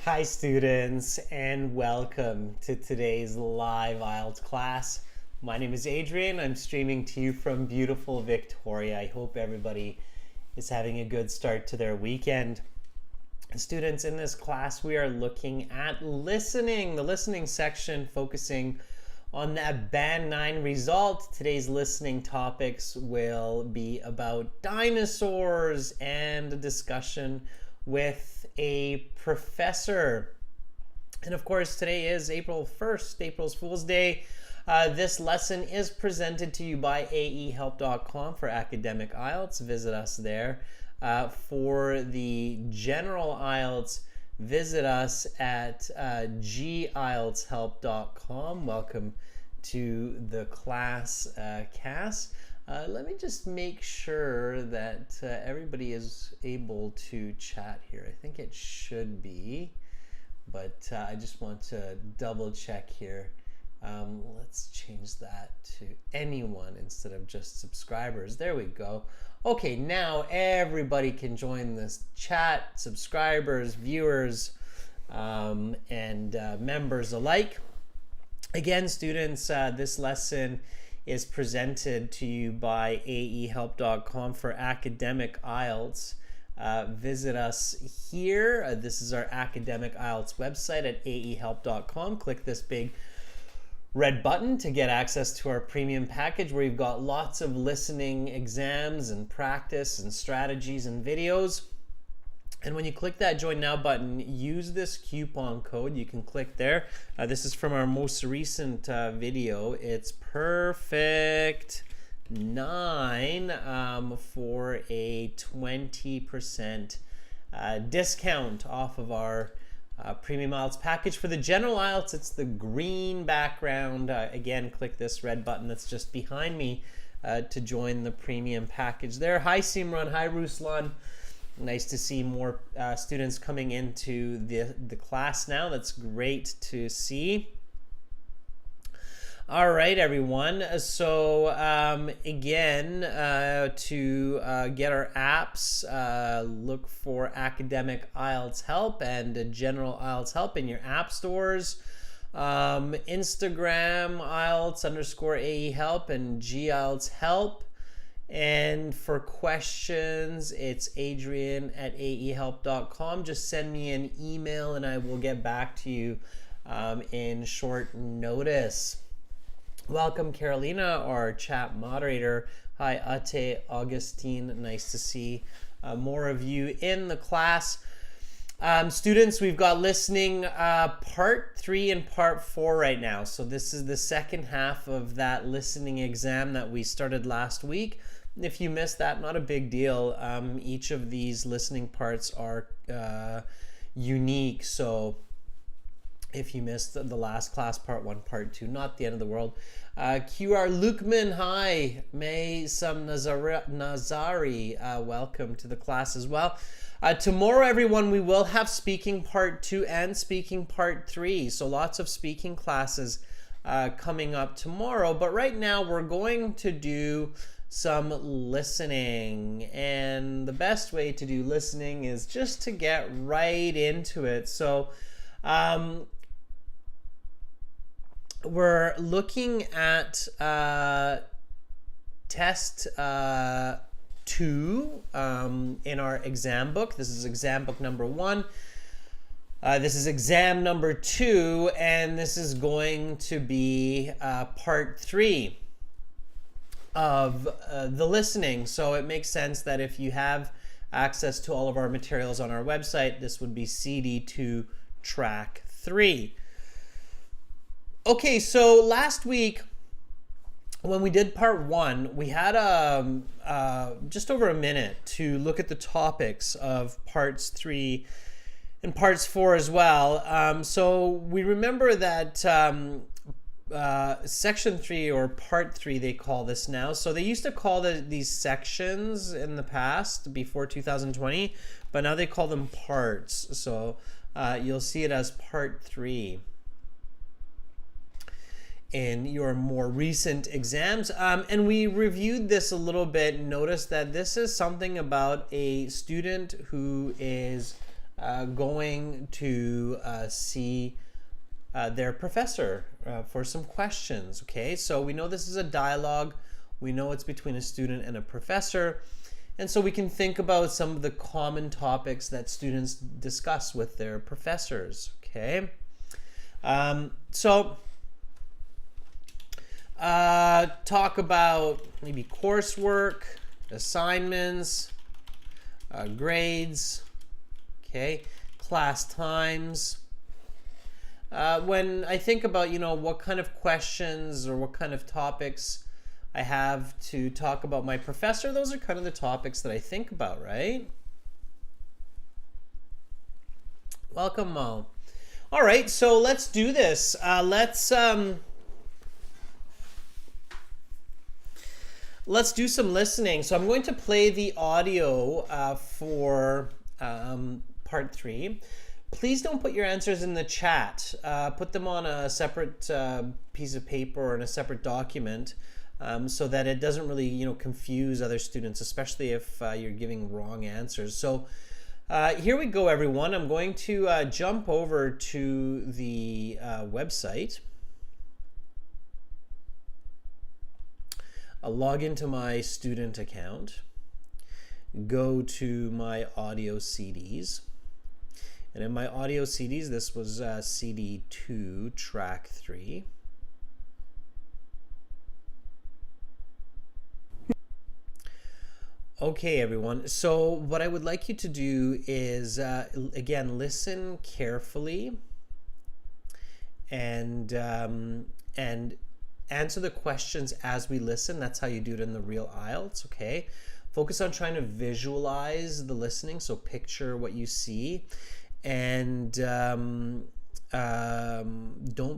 Hi students, and welcome to today's live IELTS class. My name is Adrian. I'm streaming to you from beautiful Victoria. I hope everybody is having a good start to their weekend. Students, in this class we are looking at listening, the listening section, focusing on that Band 9 result. Today's listening topics will be about dinosaurs and a discussion with a professor. And of course, today is April 1st, April's Fool's Day. This lesson is presented to you by aehelp.com for academic IELTS. Visit us there. For the general IELTS, visit us at gieltshelp.com. Welcome to the class, Cass. Let me just make sure that everybody is able to chat here. I think it should be, but I just want to double check here. Let's change that to anyone instead of just subscribers. There we go. Okay, now everybody can join this chat, subscribers, viewers, and members alike. Again, students, this lesson is presented to you by aehelp.com for academic IELTS. Visit us here. This is our academic IELTS website at aehelp.com. Click this big red button to get access to our premium package where you've got lots of listening exams and practice and strategies and videos. And when you click that Join Now button, use this coupon code. You can click there. This is from our most recent video. It's perfect 9 for a 20% discount off of our premium IELTS package. For the general IELTS, it's the green background. Again, click this red button that's just behind me to join the premium package there. Hi Simran, hi Ruslan. Nice to see more students coming into the class now. That's great to see. All right, everyone. So again, to get our apps, look for Academic IELTS Help and General IELTS Help in your app stores. Instagram IELTS_AE Help and GIELTS Help. And for questions, it's Adrian at aehelp.com. Just send me an email and I will get back to you in short notice. Welcome, Carolina, our chat moderator. Hi, Ate, Augustine. Nice to see more of you in the class. Students, we've got listening part 3 and part 4 right now. So this is the second half of that listening exam that we started last week. If you missed that, not a big deal. Each of these listening parts are unique. So if you missed the last class, part 1, part 2, not the end of the world. QR Lukman, hi. May some Nazari, welcome to the class as well. Tomorrow, everyone, we will have speaking part 2 and speaking part 3. So lots of speaking classes coming up tomorrow. But right now, we're going to do some listening. And the best way to do listening is just to get right into it. So we're looking at test 2 in our exam book. This is exam book number 1. This is exam number 2, and this is going to be part 3 of the listening. So it makes sense that if you have access to all of our materials on our website, this would be CD2 track 3. Okay, so last week when we did part 1, we had just over a minute to look at the topics of parts 3 and parts 4 as well. So we remember that section 3 or part 3, they call this now. So they used to call these sections in the past before 2020, but now they call them parts. So you'll see it as part 3 in your more recent exams. And we reviewed this a little bit. Notice that this is something about a student who is going to see their professor for some questions. Okay, so we know this is a dialogue. We know it's between a student and a professor. And so we can think about some of the common topics that students discuss with their professors. Okay, talk about maybe coursework, assignments, grades, okay, class times. When I think about, what kind of questions or what kind of topics I have to talk about my professor, those are kind of the topics that I think about, right? Welcome, Mo. All right, so let's do this. Let's do some listening. So I'm going to play the audio for part 3. Please don't put your answers in the chat. Put them on a separate piece of paper or in a separate document so that it doesn't really, confuse other students, especially if you're giving wrong answers. So here we go, everyone. I'm going to jump over to the website. I'll log into my student account, go to my audio CDs, and in my audio CDs, this was CD 2, track 3. Okay, everyone. So what I would like you to do is, again, listen carefully and answer the questions as we listen. That's how you do it in the real IELTS, okay? Focus on trying to visualize the listening, so picture what you see. And don't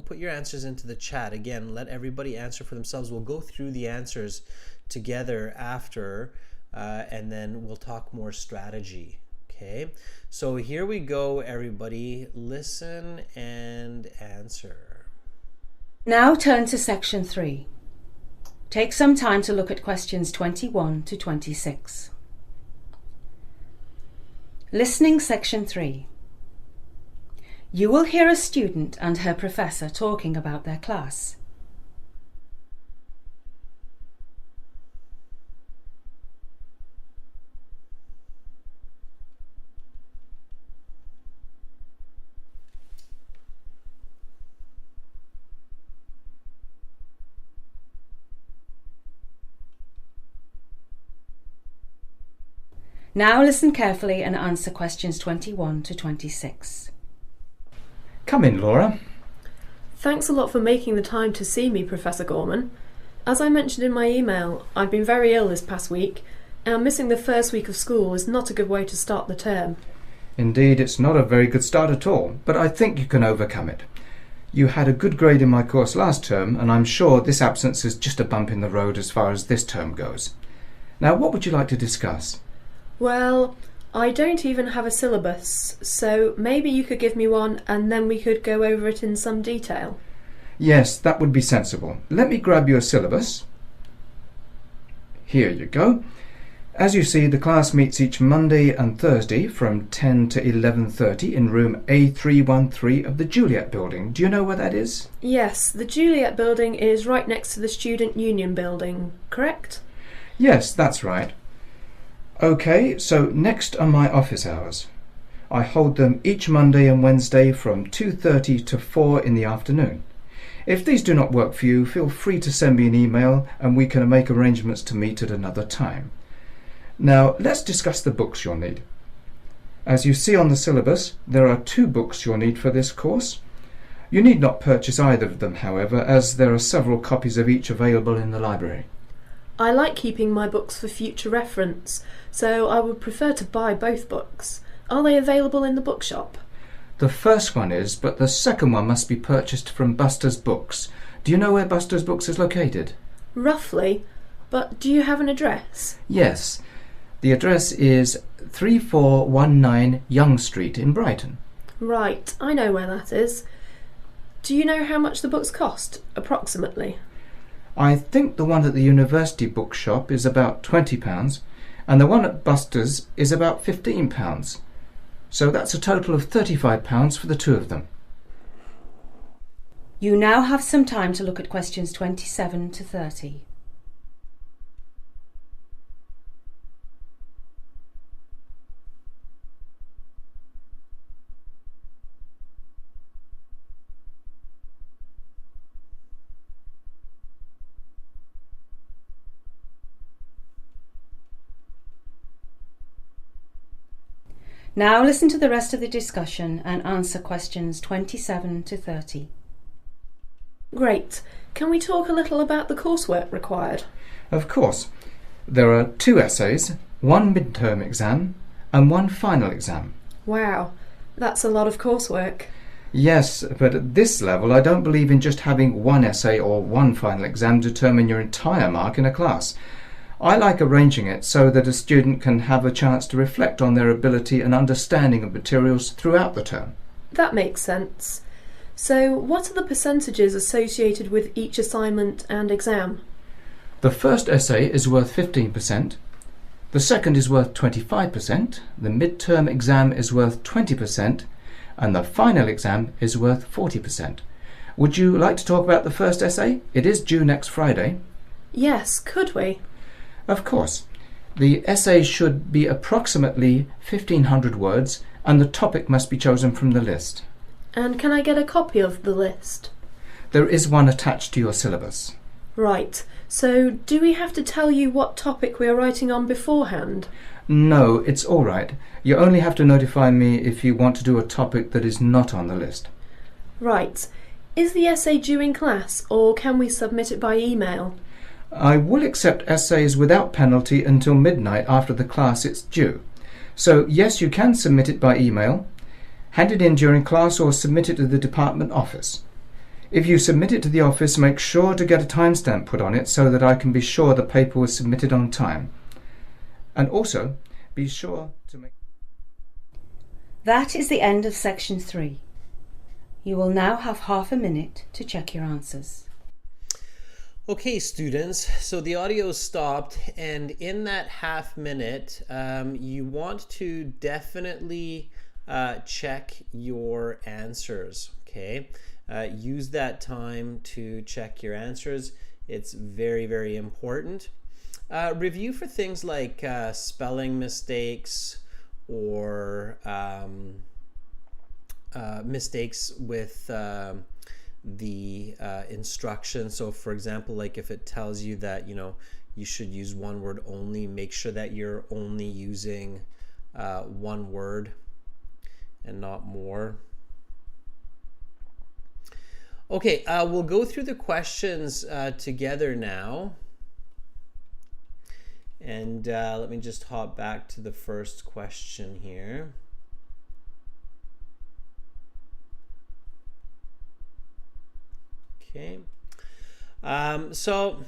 put your answers into the chat. Again, let everybody answer for themselves. We'll go through the answers together after, and then we'll talk more strategy. Okay, so here we go, everybody. Listen and answer. Now turn to section 3. Take some time to look at questions 21 to 26. Listening section 3. You will hear a student and her professor talking about their class. Now listen carefully and answer questions 21 to 26. Come in, Laura. Thanks a lot for making the time to see me, Professor Gorman. As I mentioned in my email, I've been very ill this past week, and missing the first week of school is not a good way to start the term. Indeed, it's not a very good start at all, but I think you can overcome it. You had a good grade in my course last term, and I'm sure this absence is just a bump in the road as far as this term goes. Now, what would you like to discuss? Well, I don't even have a syllabus, so maybe you could give me one and then we could go over it in some detail. Yes, that would be sensible. Let me grab your syllabus. Here you go. As you see, the class meets each Monday and Thursday from 10 to 11:30 in room A313 of the Juliet building. Do you know where that is? Yes, the Juliet building is right next to the Student Union building, correct? Yes, that's right. Okay, so next are my office hours. I hold them each Monday and Wednesday from 2:30 to 4 in the afternoon. If these do not work for you, feel free to send me an email and we can make arrangements to meet at another time. Now, let's discuss the books you'll need. As you see on the syllabus, there are 2 books you'll need for this course. You need not purchase either of them, however, as there are several copies of each available in the library. I like keeping my books for future reference, so I would prefer to buy both books. Are they available in the bookshop? The first one is, but the second one must be purchased from Buster's Books. Do you know where Buster's Books is located? Roughly, but do you have an address? Yes. The address is 3419 Young Street in Brighton. Right, I know where that is. Do you know how much the books cost, approximately? I think the one at the university bookshop is about £20 and the one at Buster's is about £15. So that's a total of £35 for the two of them. You now have some time to look at questions 27 to 30. Now listen to the rest of the discussion and answer questions 27 to 30. Great. Can we talk a little about the coursework required? Of course. There are 2 essays, 1 midterm exam and 1 final exam. Wow, that's a lot of coursework. Yes, but at this level I don't believe in just having 1 essay or 1 final exam determine your entire mark in a class. I like arranging it so that a student can have a chance to reflect on their ability and understanding of materials throughout the term. That makes sense. So what are the percentages associated with each assignment and exam? The first essay is worth 15%, the second is worth 25%, the midterm exam is worth 20%, and the final exam is worth 40%. Would you like to talk about the first essay? It is due next Friday. Yes, could we? Of course. The essay should be approximately 1,500 words and the topic must be chosen from the list. And can I get a copy of the list? There is one attached to your syllabus. Right. So do we have to tell you what topic we are writing on beforehand? No, it's all right. You only have to notify me if you want to do a topic that is not on the list. Right. Is the essay due in class or can we submit it by email? I will accept essays without penalty until midnight after the class it's due. So yes, you can submit it by email, hand it in during class or submit it to the department office. If you submit it to the office, make sure to get a timestamp put on it so that I can be sure the paper was submitted on time. And also, be sure to make... That is the end of section 3. You will now have half a minute to check your answers. Okay, students, so the audio stopped, and in that half minute, you want to definitely check your answers, okay? Use that time to check your answers. It's very, very important. Review for things like spelling mistakes or mistakes with the instructions. So for example, like if it tells you that you should use one word only, make sure that you're only using one word and not more. Okay, we'll go through the questions together now, and let me just hop back to the first question here. Okay, so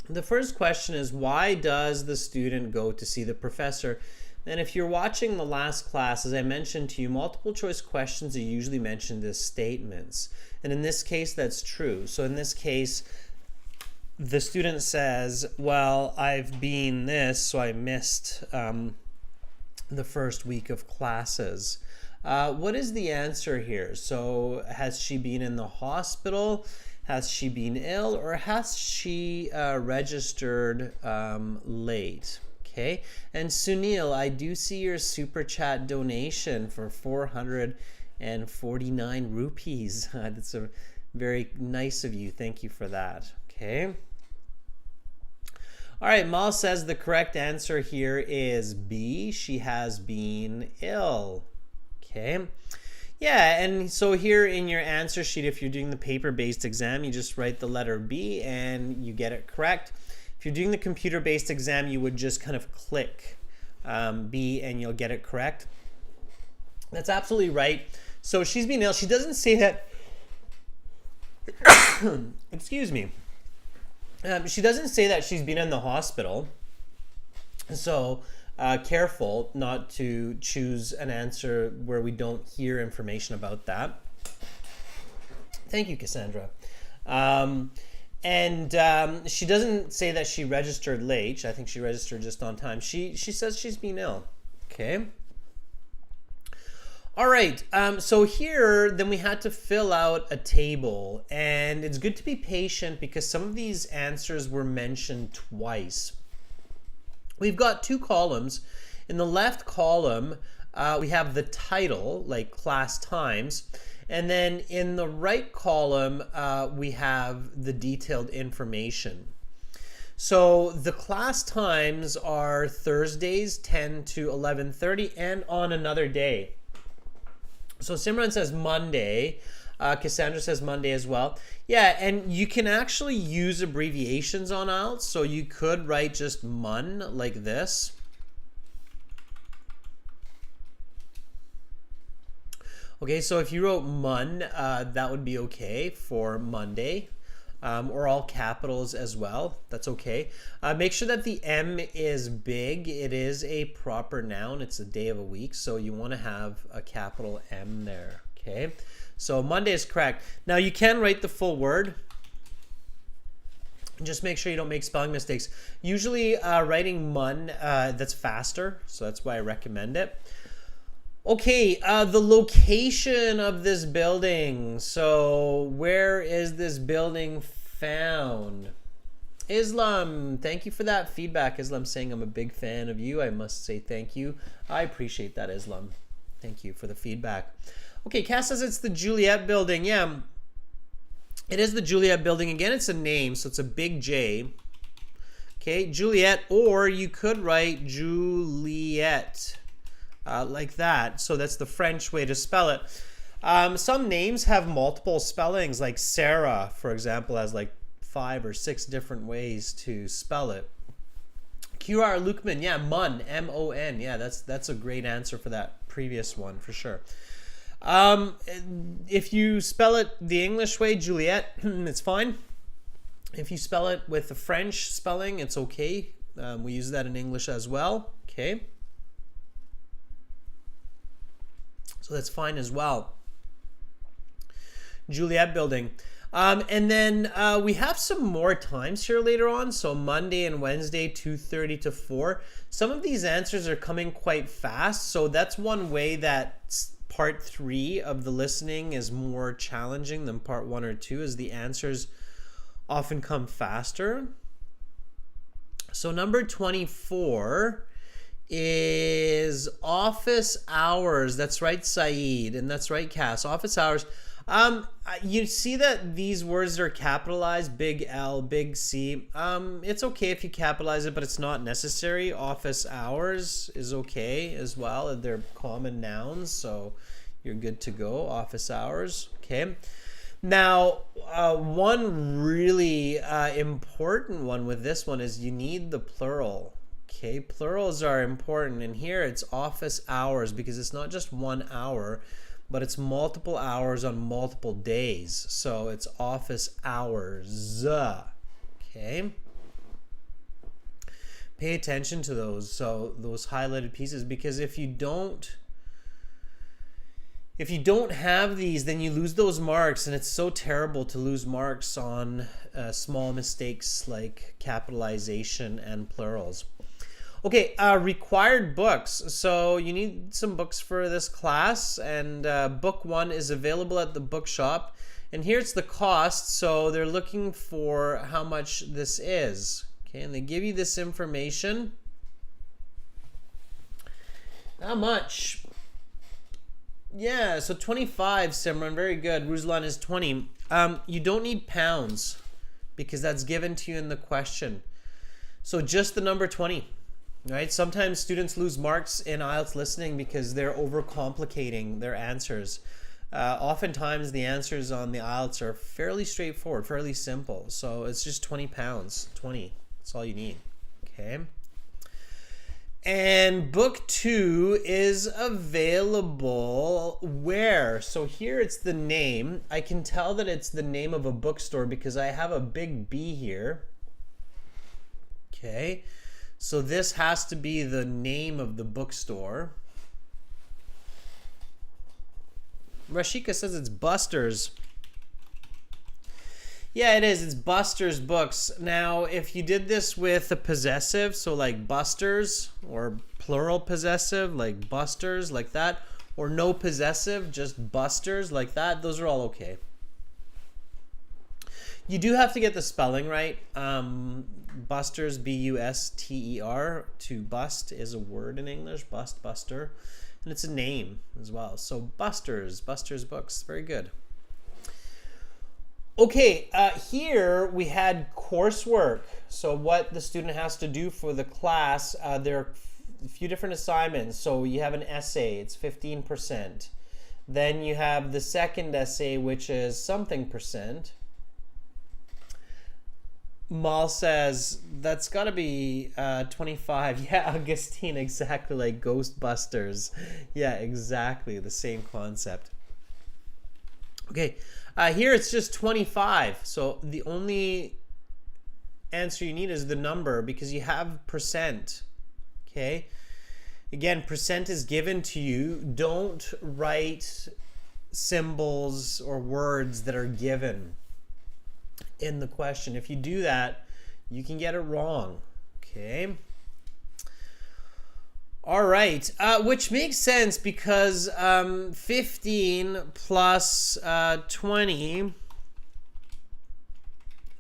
the first question is, why does the student go to see the professor? And if you're watching the last class, as I mentioned to you, multiple choice questions are usually mentioned as statements. And in this case, that's true. So in this case, the student says, well, I've been this, so I missed the first week of classes. What is the answer here? So has she been in the hospital? Has she been ill? Or has she registered late? Okay. And Sunil, I do see your super chat donation for 449 rupees. That's a very nice of you. Thank you for that. Okay. All right, Mal says the correct answer here is B. She has been ill. Okay. Yeah, and so here in your answer sheet, if you're doing the paper-based exam, you just write the letter B and you get it correct. If you're doing the computer-based exam, you would just kind of click B and you'll get it correct. That's absolutely right. So she's been ill. She doesn't say that. Excuse me. She doesn't say that she's been in the hospital. So careful not to choose an answer where we don't hear information about that. Thank you, Cassandra. And she doesn't say that she registered late. I think she registered just on time. She says she's been ill. Okay. All right, so here, then we had to fill out a table, and it's good to be patient because some of these answers were mentioned twice. We've got two columns. In the left column, we have the title, like class times, and then in the right column, we have the detailed information. So the class times are Thursdays 10 to 11:30 and on another day. So Simran says Monday. Cassandra says Monday as well. Yeah, and you can actually use abbreviations on IELTS. So you could write just MON like this. Okay, so if you wrote MON, that would be okay for Monday. Or all capitals as well. That's okay. Make sure that the M is big. It is a proper noun. It's a day of a week, so you want to have a capital M there. Okay, so Monday is correct. Now you can write the full word. Just make sure you don't make spelling mistakes. Usually writing MON, that's faster, so that's why I recommend it. Okay, the location of this building. So where is this building found? Islam, thank you for that feedback. Islam saying I'm a big fan of you. I must say thank you. I appreciate that, Islam. Thank you for the feedback. Okay, Cass says it's the Juliet building. Yeah, it is the Juliet building. Again, it's a name, so it's a big J. Okay, Juliet, or you could write Juliet. Like that. So that's the French way to spell it. Some names have multiple spellings, like Sarah, for example, has like 5 or 6 different ways to spell it. QR Lukman, yeah, MON, M-O-N. Yeah, that's a great answer for that previous one, for sure. If you spell it the English way, Juliet, it's fine. If you spell it with the French spelling, it's okay. We use that in English as well. Okay. So that's fine as well. Juliet building. And then we have some more times here later on. So Monday and Wednesday, 2:30 to 4. Some of these answers are coming quite fast. So that's one way that part 3 of the listening is more challenging than part 1 or 2, is the answers often come faster. So number 24 is office hours. That's right, Saeed, and that's right, Cass. Office hours. You see that these words are capitalized, big L, big C. It's okay if you capitalize it, but it's not necessary. Office hours is okay as well. They're common nouns, so you're good to go. Office hours. Okay. Now, one really important one with this one is you need the plural. Okay, plurals are important, and here it's office hours because it's not just 1 hour, but it's multiple hours on multiple days. So it's office hours. Okay. Pay attention to those. So those highlighted pieces, because if you don't have these, then you lose those marks, and it's so terrible to lose marks on small mistakes like capitalization and plurals. Okay, required books. So you need some books for this class, and book 1 is available at the bookshop. And here's the cost. So they're looking for how much this is. Okay, and they give you this information. How much? Yeah, so 25, Simran. Very good. Ruslan is 20. You don't need pounds because that's given to you in the question. So just the number 20. Right? Sometimes students lose marks in IELTS listening because they're overcomplicating their answers. Oftentimes the answers on the IELTS are fairly straightforward, fairly simple. So it's just 20 pounds. 20. That's all you need. Okay. And book 2 is available where? So here it's the name. I can tell that it's the name of a bookstore because I have a big B here. Okay. So this has to be the name of the bookstore. Rashika says it's Buster's. Yeah, it is. It's Buster's Books. Now, if you did this with a possessive, so like Busters, or plural possessive, like Busters, like that, or no possessive, just busters like that, those are all okay. You do have to get the spelling right. Busters, B-U-S-T-E-R, to bust is a word in English, bust, buster, and it's a name as well. So Busters Books, very good. Okay, here we had coursework. So what the student has to do for the class, there are a few different assignments. So you have an essay, it's 15%. Then you have the second essay, which is something percent. Mal says, that's got to be 25. Yeah, Augustine, exactly like Ghostbusters. Yeah, exactly, the same concept. Okay, here it's just 25. So the only answer you need is the number because you have percent. Okay, again, percent is given to you. Don't write symbols or words that are given in the question. If you do that, you can get it wrong. Okay. All right, which makes sense because 15 plus 20,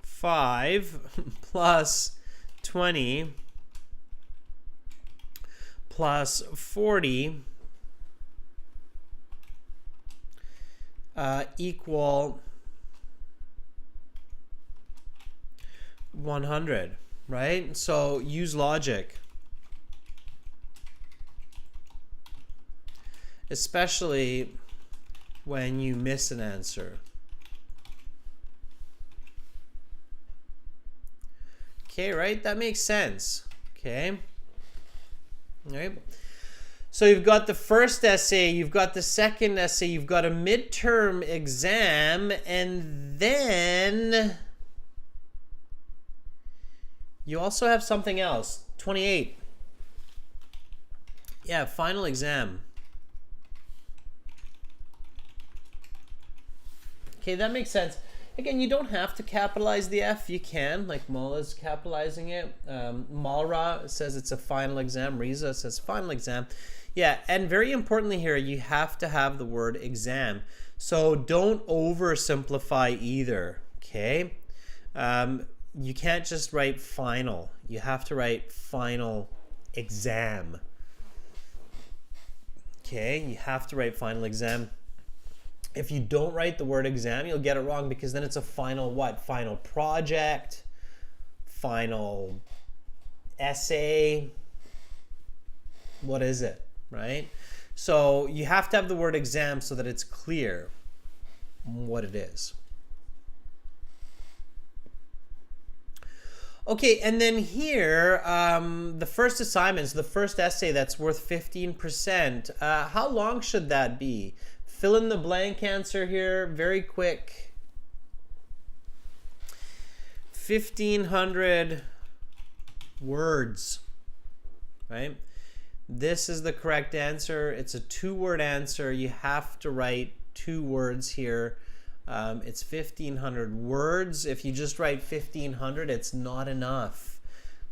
5 plus 20 plus 40 equal 100, right? So use logic, especially when you miss an answer. Okay, right? That makes sense. Okay. All right. So you've got the first essay, you've got the second essay, you've got a midterm exam, and then you also have something else. 28. Yeah, final exam. Okay, that makes sense. Again, you don't have to capitalize the F. You can, like Mola's capitalizing it. Malra says it's a final exam. Riza says final exam. Yeah, and very importantly here, you have to have the word exam. So don't oversimplify either, okay? You can't just write final. You have to write final exam. Okay, you have to write final exam. If you don't write the word exam, you'll get it wrong because then it's a final what? Final project, final essay. What is it, right? So you have to have the word exam so that it's clear what it is. Okay, and then here, the first assignment, so the first essay that's worth 15%. How long should that be? Fill in the blank answer here, very quick. 1,500 words, right? This is the correct answer. It's a two-word answer. You have to write 2 words here. It's 1,500 words. If you just write 1,500, it's not enough.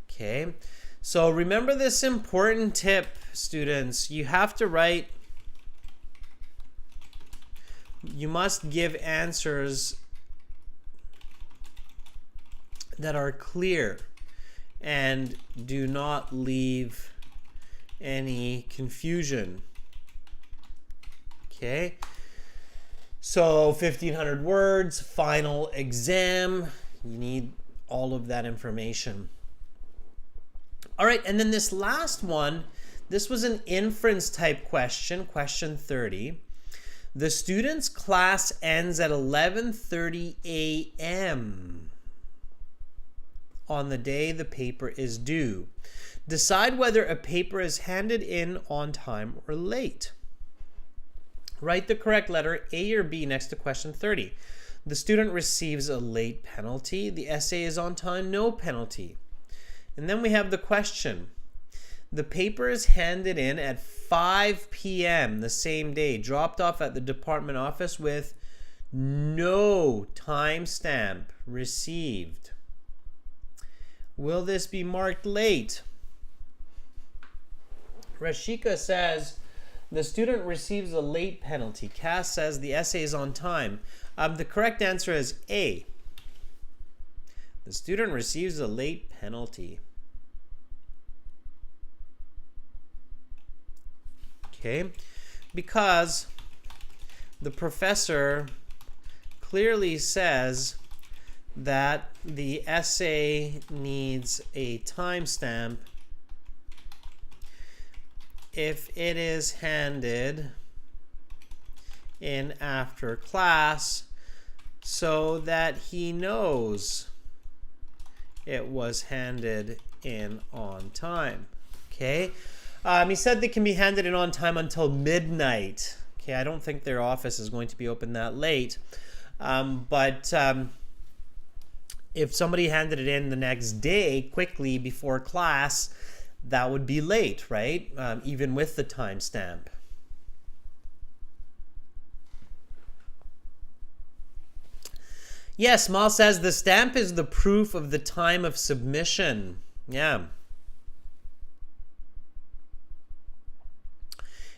Okay, so remember this important tip, students. You have to write, you must give answers that are clear and do not leave any confusion. Okay. So 1,500 words, final exam. You need all of that information. All right, and then this last one, this was an inference type question, question 30. The student's class ends at 11:30 a.m. on the day the paper is due. Decide whether a paper is handed in on time or late. Write the correct letter A or B next to question 30. The student receives a late penalty. The essay is on time, no penalty. And then we have the question. The paper is handed in at 5 p.m. the same day, dropped off at the department office with no timestamp received. Will this be marked late? Rashika says, The student receives a late penalty. Cass says the essay is on time. The correct answer is A. The student receives a late penalty. Okay, because the professor clearly says that the essay needs a timestamp if it is handed in after class so that he knows it was handed in on time. Okay, he said they can be handed in on time until midnight. Okay, I don't think their office is going to be open that late, but if somebody handed it in the next day quickly before class, that would be late, right? Even with the timestamp. Yes, Mal says the stamp is the proof of the time of submission. Yeah.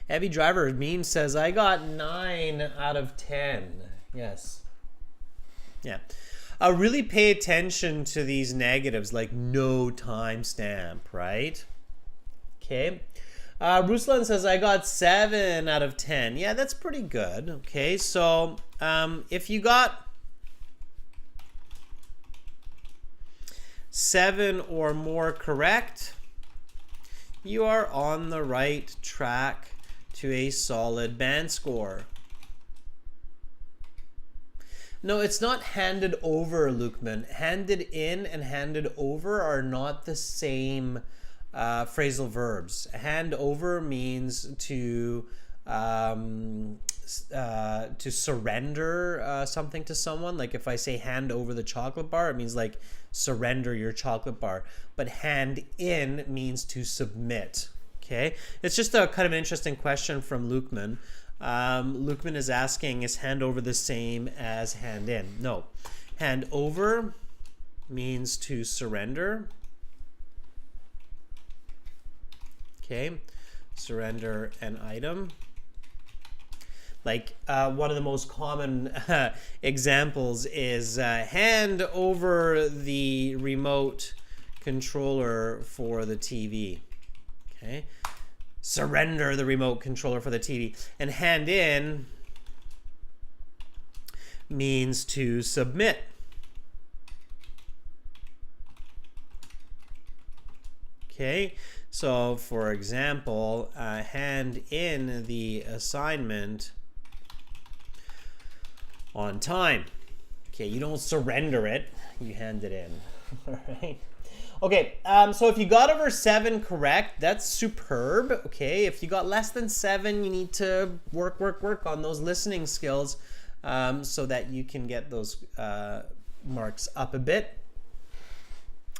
Heavy Driver Meme says, I got 9 out of 10. Yes. Yeah. Really pay attention to these negatives, like no timestamp, right? Okay. Ruslan says, I got 7 out of 10. Yeah, that's pretty good. Okay, so if you got 7 or more correct, you are on the right track to a solid band score. No, it's not handed over, Lukeman. Handed in and handed over are not the same phrasal verbs. Hand over means to surrender something to someone. Like if I say hand over the chocolate bar, it means like surrender your chocolate bar. But hand in means to submit. Okay, it's just a kind of an interesting question from Lukeman. Lukeman is asking, is hand over the same as hand in? No. Hand over means to surrender. Okay, surrender an item. Like one of the most common examples is hand over the remote controller for the TV. Okay, surrender the remote controller for the TV. And hand in means to submit. Okay, so for example, hand in the assignment on time. Okay, you don't surrender it, you hand it in. All right. Okay, so if you got over 7 correct, that's superb. Okay, if you got less than 7, you need to work on those listening skills so that you can get those marks up a bit.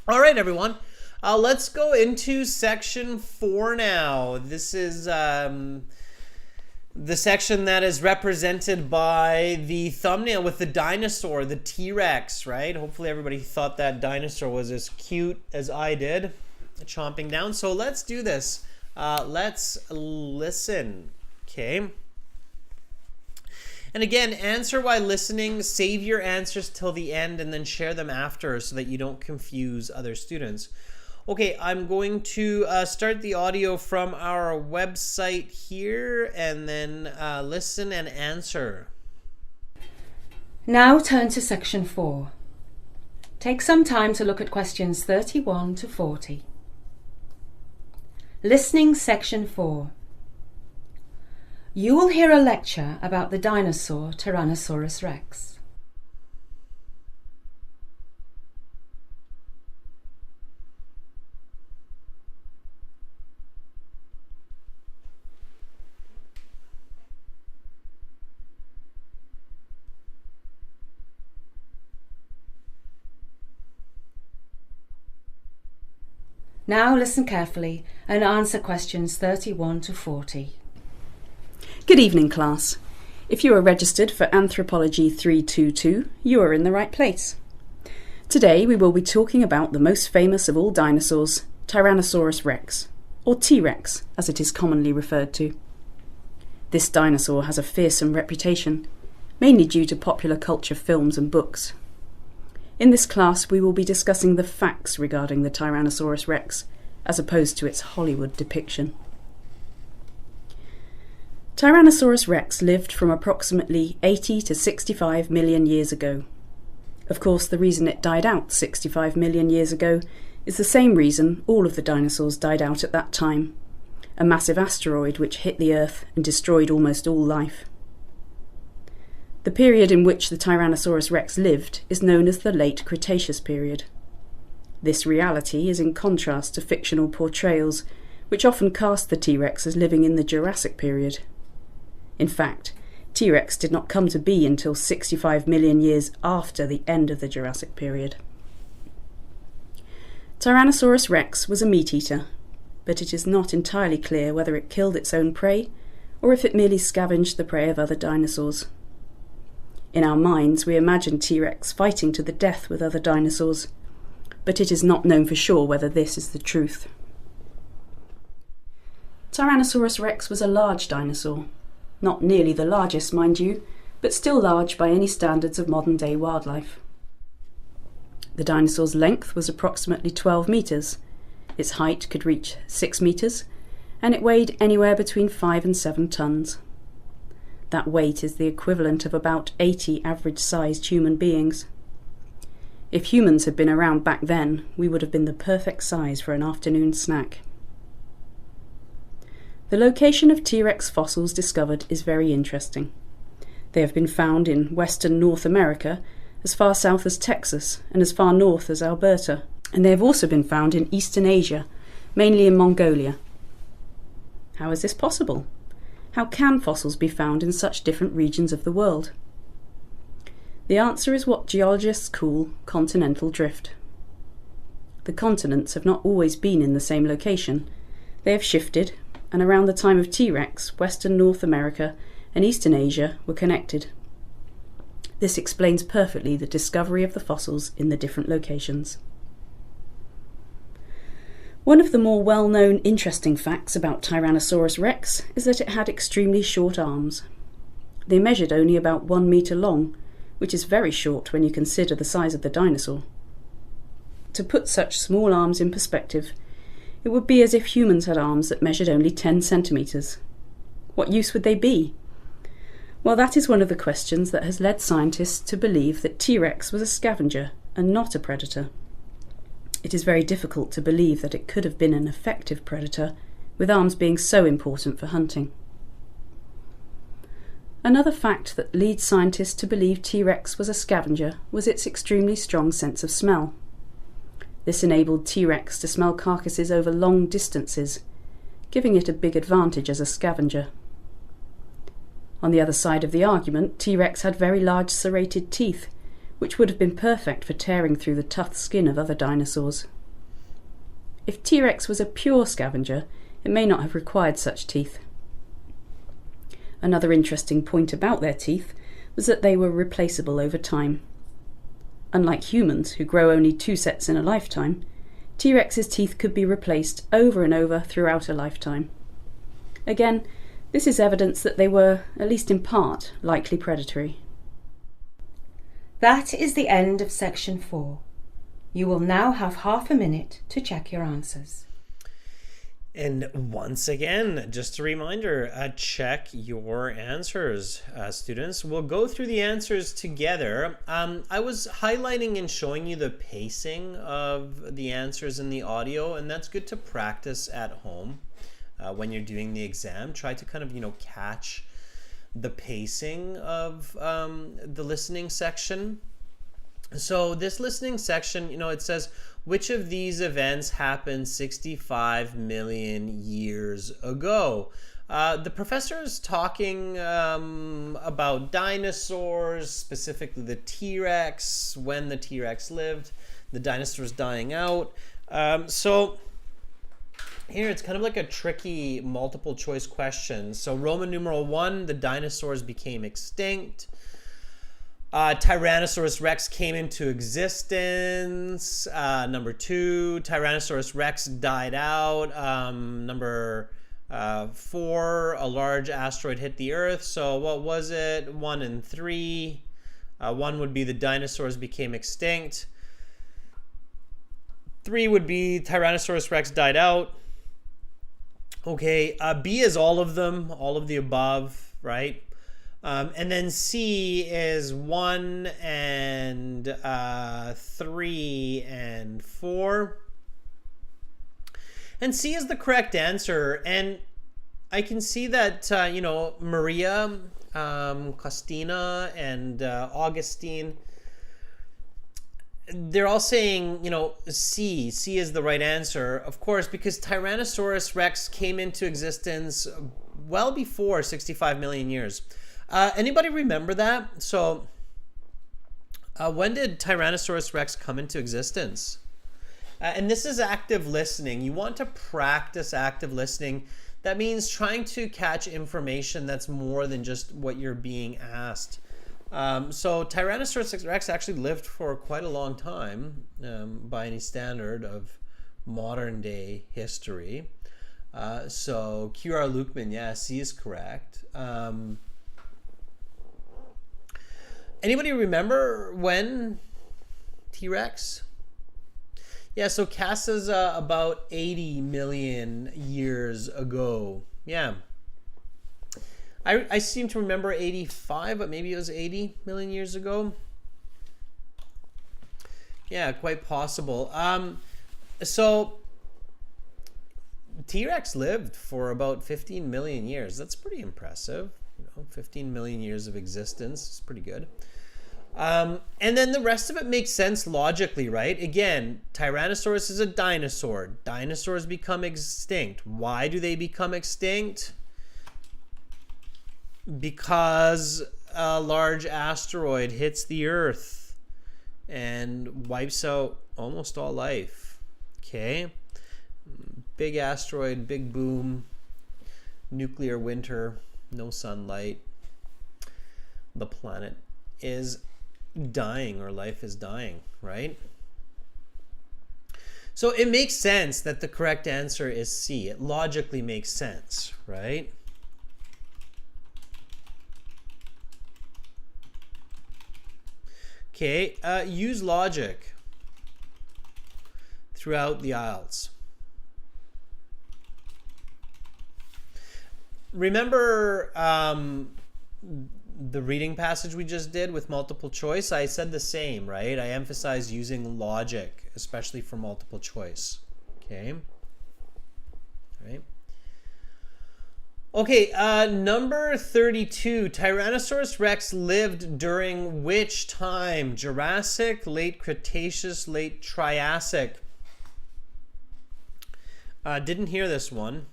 All right, everyone. Let's go into section 4 now. This is the section that is represented by the thumbnail with the dinosaur, the T-Rex, right? Hopefully everybody thought that dinosaur was as cute as I did, chomping down. So let's do this. Let's listen, okay? And again, answer while listening. Save your answers till the end and then share them after so that you don't confuse other students. Okay, I'm going to start the audio from our website here and then listen and answer. Now turn to section 4. Take some time to look at questions 31 to 40. Listening section 4. You will hear a lecture about the dinosaur Tyrannosaurus rex. Now listen carefully and answer questions 31 to 40. Good evening, class. If you are registered for Anthropology 322, you are in the right place. Today we will be talking about the most famous of all dinosaurs, Tyrannosaurus rex, or T-Rex as it is commonly referred to. This dinosaur has a fearsome reputation, mainly due to popular culture films and books. In this class, we will be discussing the facts regarding the Tyrannosaurus rex, as opposed to its Hollywood depiction. Tyrannosaurus rex lived from approximately 80 to 65 million years ago. Of course, the reason it died out 65 million years ago is the same reason all of the dinosaurs died out at that time: a massive asteroid which hit the Earth and destroyed almost all life. The period in which the Tyrannosaurus rex lived is known as the Late Cretaceous period. This reality is in contrast to fictional portrayals, which often cast the T-Rex as living in the Jurassic period. In fact, T-Rex did not come to be until 65 million years after the end of the Jurassic period. Tyrannosaurus rex was a meat-eater, but it is not entirely clear whether it killed its own prey or if it merely scavenged the prey of other dinosaurs. In our minds, we imagine T-Rex fighting to the death with other dinosaurs, but it is not known for sure whether this is the truth. Tyrannosaurus rex was a large dinosaur. Not nearly the largest, mind you, but still large by any standards of modern-day wildlife. The dinosaur's length was approximately 12 metres, its height could reach 6 metres, and it weighed anywhere between 5 and 7 tonnes. That weight is the equivalent of about 80 average-sized human beings. If humans had been around back then, we would have been the perfect size for an afternoon snack. The location of T-Rex fossils discovered is very interesting. They have been found in western North America, as far south as Texas and as far north as Alberta, and they have also been found in eastern Asia, mainly in Mongolia. How is this possible? How can fossils be found in such different regions of the world? The answer is what geologists call continental drift. The continents have not always been in the same location. They have shifted, and around the time of T-Rex, western North America and eastern Asia were connected. This explains perfectly the discovery of the fossils in the different locations. One of the more well-known interesting facts about Tyrannosaurus rex is that it had extremely short arms. They measured only about 1 metre long, which is very short when you consider the size of the dinosaur. To put such small arms in perspective, it would be as if humans had arms that measured only 10 centimetres. What use would they be? Well, that is one of the questions that has led scientists to believe that T-Rex was a scavenger and not a predator. It is very difficult to believe that it could have been an effective predator, with arms being so important for hunting. Another fact that leads scientists to believe T-Rex was a scavenger was its extremely strong sense of smell. This enabled T-Rex to smell carcasses over long distances, giving it a big advantage as a scavenger. On the other side of the argument, T-Rex had very large serrated teeth, which would have been perfect for tearing through the tough skin of other dinosaurs. If T-Rex was a pure scavenger, it may not have required such teeth. Another interesting point about their teeth was that they were replaceable over time. Unlike humans, who grow only 2 sets in a lifetime, T-Rex's teeth could be replaced over and over throughout a lifetime. Again, this is evidence that they were, at least in part, likely predatory. That is the end of section 4. You will now have half a minute to check your answers. And once again, just a reminder, check your answers, students. We'll go through the answers together. I was highlighting and showing you the pacing of the answers in the audio, and that's good to practice at home when you're doing the exam. Try to kind of, catch the pacing of the listening section. So this listening section, it says, which of these events happened 65 million years ago? The professor is talking about dinosaurs, specifically the T-Rex, when the T-Rex lived, the dinosaurs dying out. So here it's kind of like a tricky multiple choice question. So Roman numeral 1, the dinosaurs became extinct. Tyrannosaurus rex came into existence. Number 2, Tyrannosaurus rex died out. Number 4, a large asteroid hit the Earth. So what was it? 1 and 3. 1 would be the dinosaurs became extinct. 3 would be Tyrannosaurus Rex died out. Okay, B is all of them, all of the above, right? And then C is 1 and 3 and 4. And C is the correct answer. And I can see that, Maria, Costina, and Augustine, they're all saying, C. C is the right answer, of course, because Tyrannosaurus Rex came into existence well before 65 million years. Anybody remember that? So, when did Tyrannosaurus Rex come into existence? And this is active listening. You want to practice active listening. That means trying to catch information that's more than just what you're being asked. So Tyrannosaurus Rex actually lived for quite a long time by any standard of modern day history. So QR Lukeman, yeah, C is correct. Anybody remember when T-Rex? Yeah, so Cass is about 80 million years ago. Yeah. I seem to remember 85, but maybe it was 80 million years ago. Yeah, quite possible. So T-Rex lived for about 15 million years. That's pretty impressive. 15 million years of existence is pretty good. And then the rest of it makes sense logically, right? Again, Tyrannosaurus is a dinosaur. Dinosaurs become extinct. Why do they become extinct? Because a large asteroid hits the Earth and wipes out almost all life. Okay? Big asteroid, big boom, nuclear winter, no sunlight. The planet is dying, or life is dying, right? So it makes sense that the correct answer is C. It logically makes sense, right? Okay, use logic throughout the IELTS. Remember the reading passage we just did with multiple choice? I said the same, right? I emphasize using logic, especially for multiple choice. Okay. Right. Okay, number 32. Tyrannosaurus Rex lived during which time? Jurassic, late Cretaceous, late Triassic. Didn't hear this one.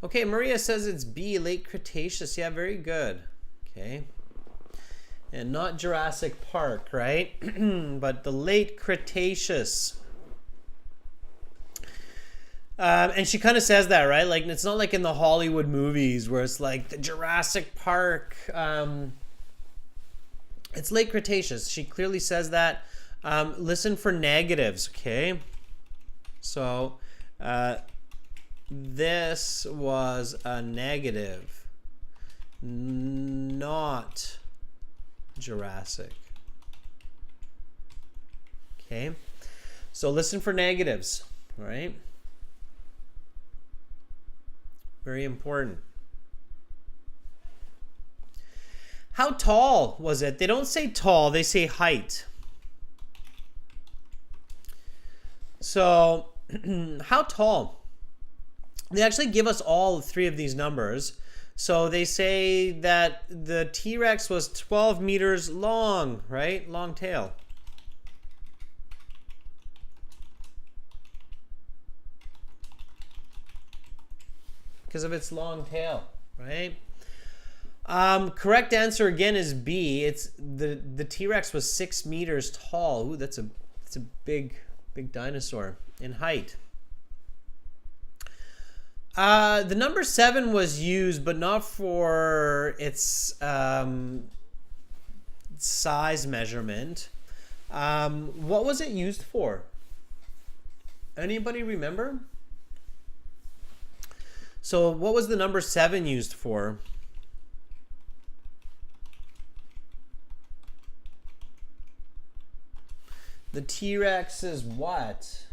Okay, Maria says it's B, late Cretaceous. Yeah, very good. Okay. And not Jurassic Park, right? But the late Cretaceous. And she kind of says that, right? Like, it's not like in the Hollywood movies where it's like the Jurassic Park. It's late Cretaceous. She clearly says that. Listen for negatives, okay? So, this was a negative, not Jurassic. Okay, so listen for negatives, all right? Very important. How tall was it? They don't say tall, they say height. So, how tall? They actually give us all three of these numbers. So they say that the T-Rex was 12 meters long, right? Long tail. Because of its long tail, right? Correct answer again is B. It's the T-Rex was 6 meters tall. Ooh, that's a big dinosaur in height. The number 7 was used, but not for its size measurement. What was it used for? Anybody remember? So what was the number 7 used for? The T-Rex is what?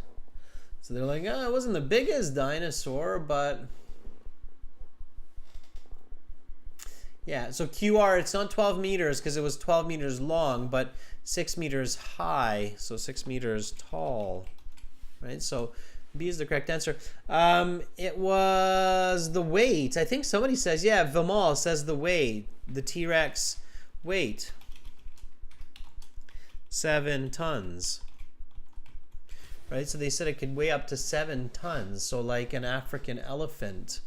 So they're like, oh, it wasn't the biggest dinosaur, but... Yeah, so QR, it's not 12 meters because it was 12 meters long, but 6 meters high, so 6 meters tall, right? So B is the correct answer. It was the weight. I think somebody says, yeah, Vimal says the weight. The T-Rex weight. 7 tons. Right, so they said it could weigh up to 7 tons. So like an African elephant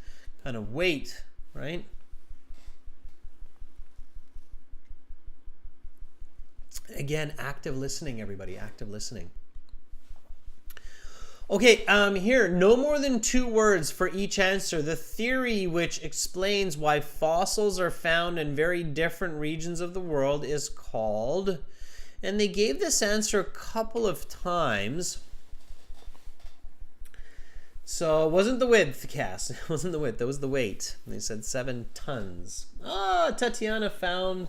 kind of weight, right? Again, active listening, everybody, active listening. Okay, here, no more than 2 words for each answer. The theory which explains why fossils are found in very different regions of the world is called, and they gave this answer a couple of times. So it wasn't the width, Cass. It wasn't the width, that was the weight. They said 7 tons. Ah, Tatiana found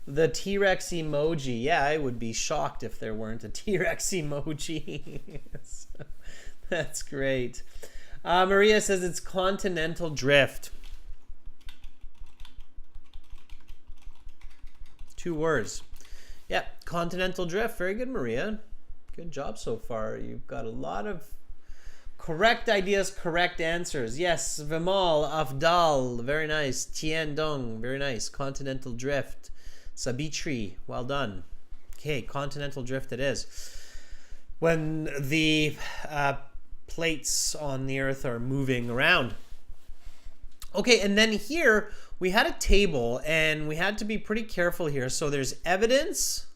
the T-Rex emoji. Yeah, I would be shocked if there weren't a T-Rex emoji. That's great. Maria says it's continental drift. 2 words. Yep, continental drift. Very good, Maria. Good job so far. You've got a lot of correct ideas, correct answers. Yes, Vimal, Afdal, very nice. Tien Dong, very nice. Continental drift. Sabitri, well done. Okay, continental drift it is. When the plates on the earth are moving around. Okay, and then here we had a table and we had to be pretty careful here. So there's evidence.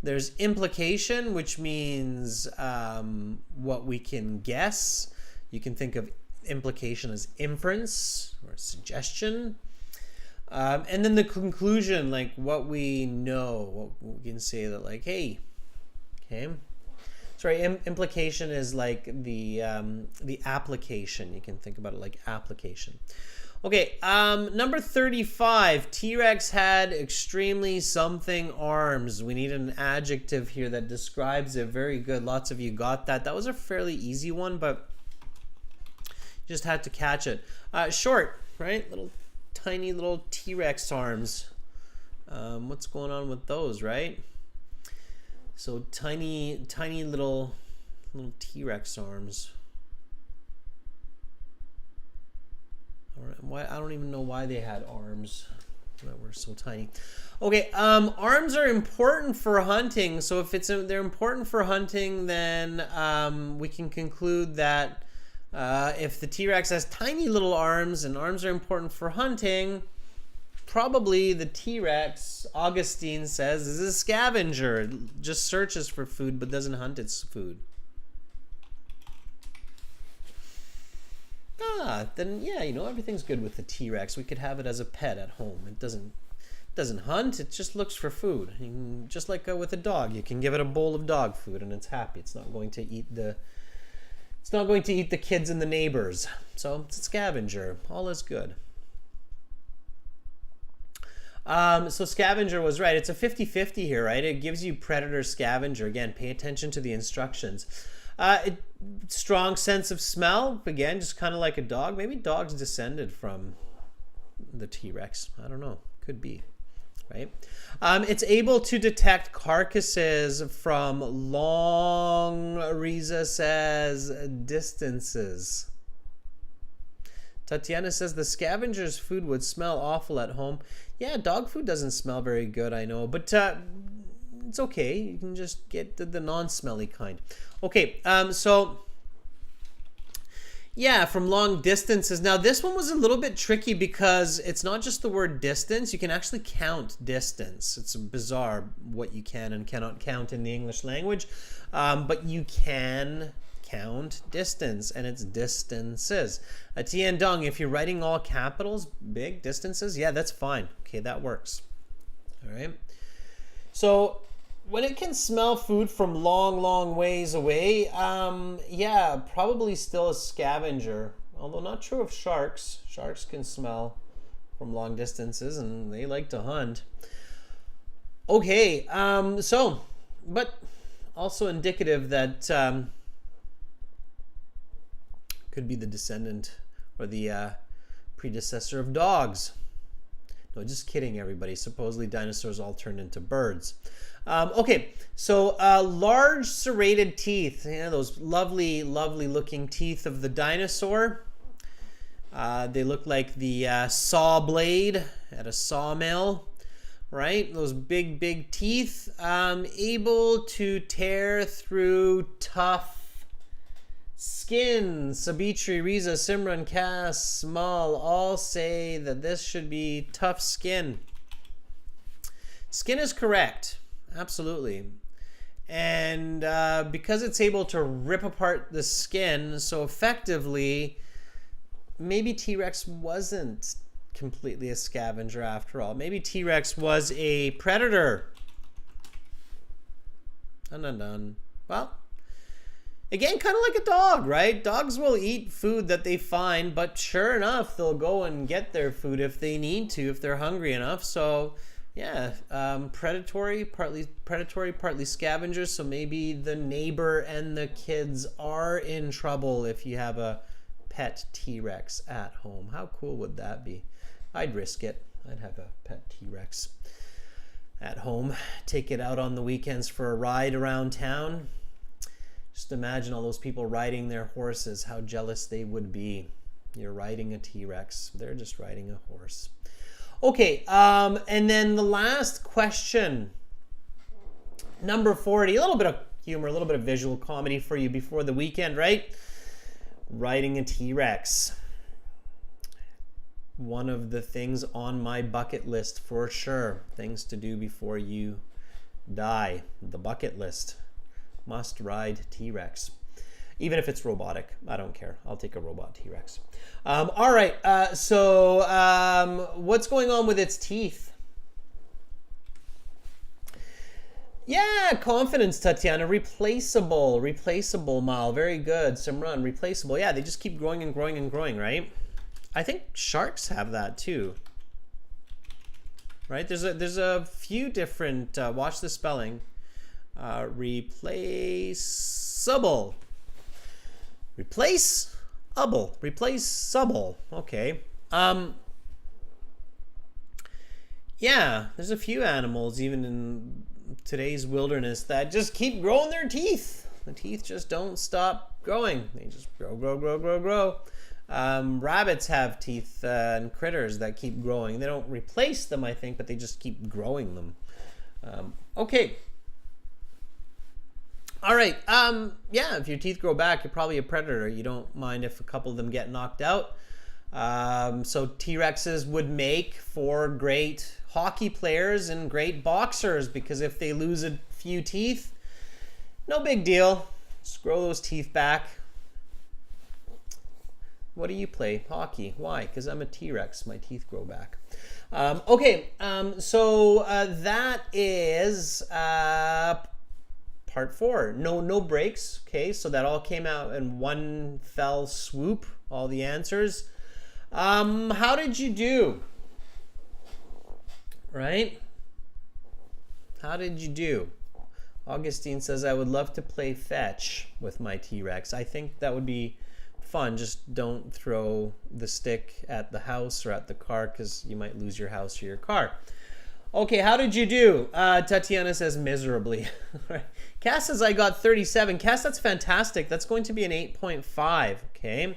There's implication, which means what we can guess. You can think of implication as inference or suggestion. And then the conclusion, like what we know, what we can say that like, hey, okay. Sorry, implication is like the application. You can think about it like application. Okay, number 35. T-Rex had extremely something arms. We need an adjective here that describes it. Very good. Lots of you got that. That was a fairly easy one, but you just had to catch it. Short, right? Tiny little T-Rex arms. What's going on with those, right? So tiny little T-Rex arms. Why, I don't even know why they had arms that were so tiny. Okay, arms are important for hunting. So if they're important for hunting, then we can conclude that if the T-Rex has tiny little arms and arms are important for hunting, probably the T-Rex, Augustine says, is a scavenger. It just searches for food but doesn't hunt its food. Then yeah, everything's good with the T-Rex. We could have it as a pet at home. It doesn't hunt, it just looks for food. Just like with a dog, you can give it a bowl of dog food and it's happy. It's not going to eat the kids and the neighbors. So it's a scavenger. All is good. So scavenger was right. It's a 50-50 here, right? It gives you predator scavenger. Again, pay attention to the instructions. Strong sense of smell. Again, just kind of like a dog. Maybe dogs descended from the T-Rex. I don't know. Could be. Right? It's able to detect carcasses from long, Riza says, distances. Tatiana says the scavenger's food would smell awful at home. Yeah, dog food doesn't smell very good, I know, but it's okay. You can just get the non-smelly kind. Okay, so yeah, from long distances. Now this one was a little bit tricky because it's not just the word distance. You can actually count distance. It's bizarre what you can and cannot count in the English language, but you can count distance, and it's distances. Tien Dong, if you're writing all capitals, big distances, yeah, that's fine. Okay, that works. All right. So when it can smell food from long, long ways away, yeah, probably still a scavenger. Although not true of sharks. Sharks can smell from long distances and they like to hunt. Okay, but also indicative that could be the descendant or the predecessor of dogs. No, just kidding, everybody. Supposedly dinosaurs all turned into birds. Okay, so large serrated teeth. Yeah, those lovely, lovely looking teeth of the dinosaur. They look like the saw blade at a sawmill, right? Those big, big teeth, able to tear through tough skin. Sabitri, Riza, Simran, Cass, Mal all say that this should be tough skin. Skin is correct. Absolutely. And because it's able to rip apart the skin so effectively, maybe T-Rex wasn't completely a scavenger after all. Maybe T-Rex was a predator. Dun dun dun. Well, again, kind of like a dog, right? Dogs will eat food that they find, but sure enough, they'll go and get their food if they need to, if they're hungry enough. So, yeah, predatory, partly scavengers. So maybe the neighbor and the kids are in trouble if you have a pet T-Rex at home. How cool would that be? I'd risk it. I'd have a pet T-Rex at home. Take it out on the weekends for a ride around town. Just imagine all those people riding their horses, how jealous they would be. You're riding a T-Rex. They're just riding a horse. Okay, and then the last question, number 40. A little bit of humor, a little bit of visual comedy for you before the weekend, right? Riding a T-Rex. One of the things on my bucket list for sure. Things to do before you die. The bucket list. Must ride T-Rex. Even if it's robotic. I don't care. I'll take a robot T-Rex. All right. So what's going on with its teeth? Yeah, confidence, Tatiana. Replaceable, Mal. Very good. Simran, replaceable. Yeah, they just keep growing and growing and growing, right? I think sharks have that too. Right? There's a few different, watch the spelling. Replaceable. Replaceable. Okay. Yeah, there's a few animals even in today's wilderness that just keep growing their teeth. The teeth just don't stop growing. They just grow. Rabbits have teeth and critters that keep growing. They don't replace them, I think, but they just keep growing them. Okay. All right. Yeah, if your teeth grow back, you're probably a predator. You don't mind if a couple of them get knocked out. So T-Rexes would make for great hockey players and great boxers because if they lose a few teeth, no big deal. Just grow those teeth back. What do you play? Hockey. Why? Because I'm a T-Rex. My teeth grow back. Okay. So that is part 4. No breaks. Okay. So that all came out in one fell swoop. All the answers. How did you do? Right? How did you do? Augustine says, I would love to play fetch with my T-Rex. I think that would be fun. Just don't throw the stick at the house or at the car because you might lose your house or your car. Okay, how did you do? Tatiana says miserably. Cass says I got 37. Cass, that's fantastic. That's going to be an 8.5. Okay.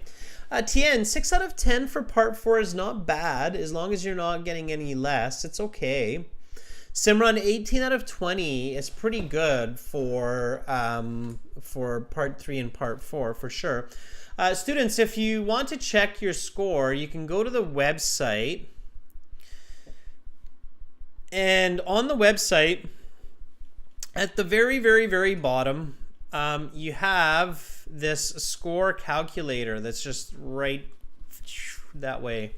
Tien, 6 out of 10 for part 4 is not bad as long as you're not getting any less. It's okay. Simran, 18 out of 20 is pretty good for part 3 and part 4 for sure. Students, if you want to check your score, you can go to the website. And on the website, at the very, very, very bottom, you have this score calculator that's just right that way.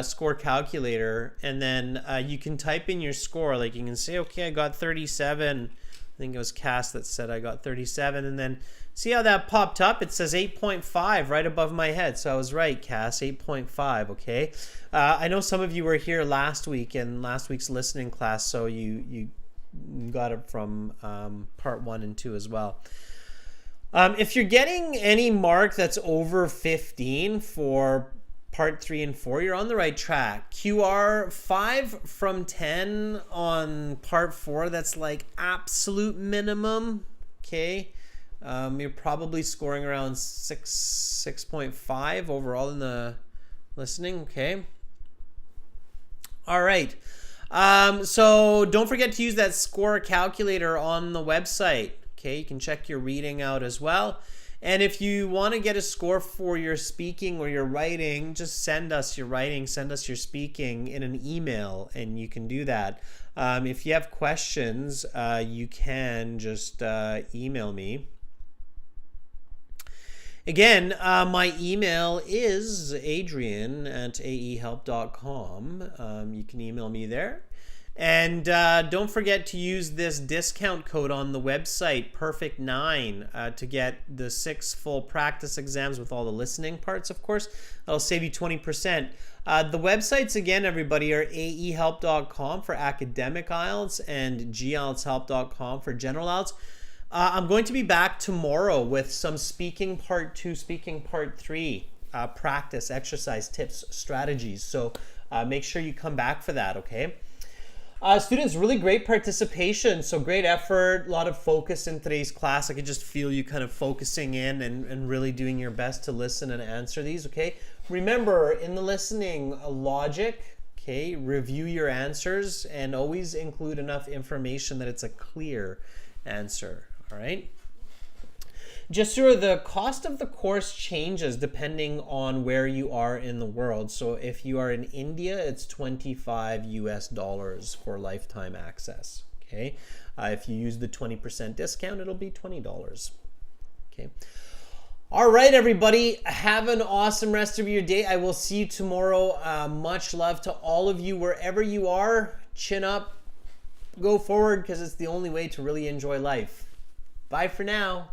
Score calculator. And then you can type in your score. Like you can say, okay, I got 37. I think it was Cass that said I got 37. And then see how that popped up? It says 8.5 right above my head. So I was right, Cass, 8.5, okay? I know some of you were here last week in last week's listening class, so you got it from part 1 and 2 as well. If you're getting any mark that's over 15 for part 3 and 4, you're on the right track. QR 5 from 10 on part 4, that's like absolute minimum, okay? You're probably scoring around 6.5 overall in the listening, okay? All right. So don't forget to use that score calculator on the website, okay? You can check your reading out as well. And if you want to get a score for your speaking or your writing, just send us your writing, send us your speaking in an email, and you can do that. If you have questions, you can just email me. Again, my email is adrian@aehelp.com. You can email me there. And don't forget to use this discount code on the website, Perfect9, to get the 6 full practice exams with all the listening parts, of course. That'll save you 20%. The websites, again, everybody, are aehelp.com for academic IELTS and gieltshelp.com for general IELTS. I'm going to be back tomorrow with some speaking part 2, speaking part 3, practice, exercise, tips, strategies. So make sure you come back for that, okay? Students, really great participation, so great effort, a lot of focus in today's class. I could just feel you kind of focusing in and really doing your best to listen and answer these, okay? Remember, in the listening, logic, okay, review your answers, and always include enough information that it's a clear answer, all right? Just so the cost of the course changes depending on where you are in the world. So if you are in India, it's $25 US for lifetime access. Okay. If you use the 20% discount, it'll be $20. Okay. All right, everybody. Have an awesome rest of your day. I will see you tomorrow. Much love to all of you wherever you are. Chin up. Go forward, because it's the only way to really enjoy life. Bye for now.